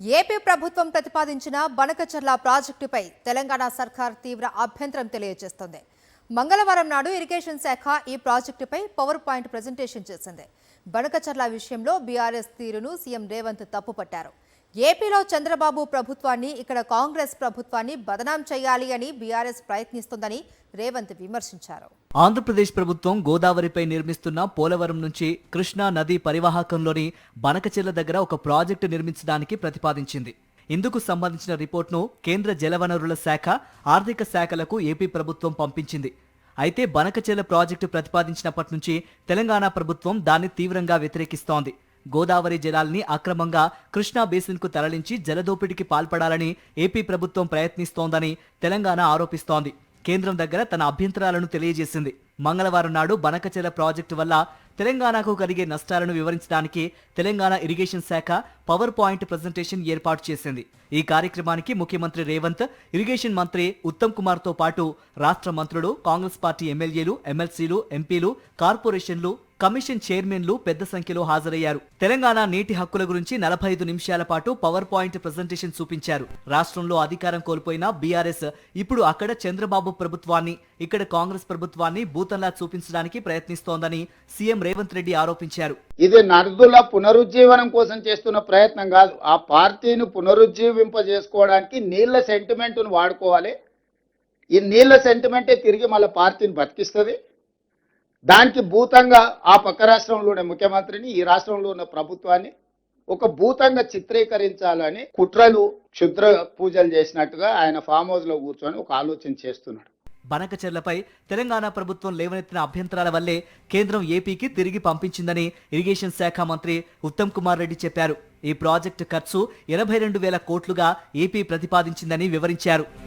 AP ప్రభుత్వం ప్రతిపాదించిన బనకచర్ల ప్రాజెక్టుపై తెలంగాణ సర్కార్ తీవ్ర అభ్యంతరం తెలియజేస్తోంది. మంగళవారం నాడు ఇరిగేషన్ శాఖ ఈ ప్రాజెక్టుపై పవర్ పాయింట్ ప్రెజెంటేషన్ చేసింది. బనకచర్ల విషయంలో బీఆర్ఎస్ తీరును సీఎం రేవంత్ తప్పుపట్టారు. ఏపీలో చంద్రబాబు ప్రభుత్వాన్ని, ఇక్కడ కాంగ్రెస్ ప్రభుత్వాన్ని బదనాం చేయాలి అని బీఆర్ఎస్ ప్రయత్నిస్తోందని రేవంత్ విమర్శించారు. ఆంధ్రప్రదేశ్ ప్రభుత్వం గోదావరిపై నిర్మిస్తున్న పోలవరం నుంచి కృష్ణా నదీ పరివాహకంలోని బనకచెర్ల దగ్గర ఒక ప్రాజెక్టు నిర్మించడానికి ప్రతిపాదించింది. ఇందుకు సంబంధించిన రిపోర్ట్ను కేంద్ర జలవనరుల శాఖ, ఆర్థిక శాఖలకు ఏపీ ప్రభుత్వం పంపించింది. అయితే బనకచెర్ల ప్రాజెక్టు ప్రతిపాదించినప్పటి నుంచి తెలంగాణ ప్రభుత్వం దాన్ని తీవ్రంగా వ్యతిరేకిస్తోంది. గోదావరి జలాల్ని అక్రమంగా కృష్ణా బేసిన్కు తరలించి జలదోపిడికి పాల్పడాలని ఏపీ ప్రభుత్వం ప్రయత్నిస్తోందని తెలంగాణ ఆరోపిస్తోంది. కేంద్రం దగ్గర తన అభ్యంతరాలను తెలియజేసింది. మంగళవారం నాడు బనకచెర్ల ప్రాజెక్టు వల్ల తెలంగాణకు కలిగే నష్టాలను వివరించడానికి తెలంగాణ ఇరిగేషన్ శాఖ పవర్ పాయింట్ ప్రెజెంటేషన్ ఏర్పాటు చేసింది. ఈ కార్యక్రమానికి ముఖ్యమంత్రి రేవంత్, ఇరిగేషన్ మంత్రి ఉత్తమ్ కుమార్ తో పాటు రాష్ట్ర మంత్రులు, కాంగ్రెస్ పార్టీ ఎమ్మెల్యేలు, ఎమ్మెల్సీలు, ఎంపీలు, కార్పొరేషన్లు, కమిషన్ చైర్మన్లు పెద్ద సంఖ్యలో హాజరయ్యారు. తెలంగాణ నీటి హక్కుల గురించి 45 నిమిషాల పాటు పవర్ పాయింట్ ప్రెజెంటేషన్ చూపించారు. రాష్ట్రంలో అధికారం కోల్పోయిన బీఆర్ఎస్ ఇప్పుడు అక్కడ చంద్రబాబు ప్రభుత్వాన్ని, ఇక్కడ కాంగ్రెస్ ప్రభుత్వాన్ని భూతంలా చూపించడానికి ప్రయత్నిస్తోందని సీఎం రేవంత్ రెడ్డి ఆరోపించారు. ఇది నదుల పునరుజ్జీవనం కోసం చేస్తున్న ప్రయత్నం కాదు. ఆ పార్టీని పునరుజ్జీవింపజేసుకోవడానికి నీళ్ల సెంటిమెంట్ ను వాడుకోవాలి. ఈ నీళ్ల సెంటిమెంటే తిరిగి మళ్ళీ పార్టీని బతికిస్తుంది. దానికి భూతంగా ఆ పక్క రాష్ట్రంలో ఉన్న ముఖ్యమంత్రిని, ఈ రాష్ట్రంలో ఉన్న ప్రభుత్వాన్ని ఒక భూతంగా చిత్రీకరించాలని కుట్రలు, క్షుద్ర పూజలు చేసినట్టుగా ఆయన ఫామ్ హౌస్ లో కూర్చొని ఒక ఆలోచన చేస్తున్నాడు. బనకచెర్లపై తెలంగాణ ప్రభుత్వం లేవనెత్తిన అభ్యంతరాల వల్లే కేంద్రం ఏపీకి తిరిగి పంపించిందని ఇరిగేషన్ శాఖ మంత్రి ఉత్తమ్ కుమార్ రెడ్డి చెప్పారు. ఈ ప్రాజెక్టు ఖర్చు 82,000 కోట్లుగా ఏపీ ప్రతిపాదించిందని వివరించారు.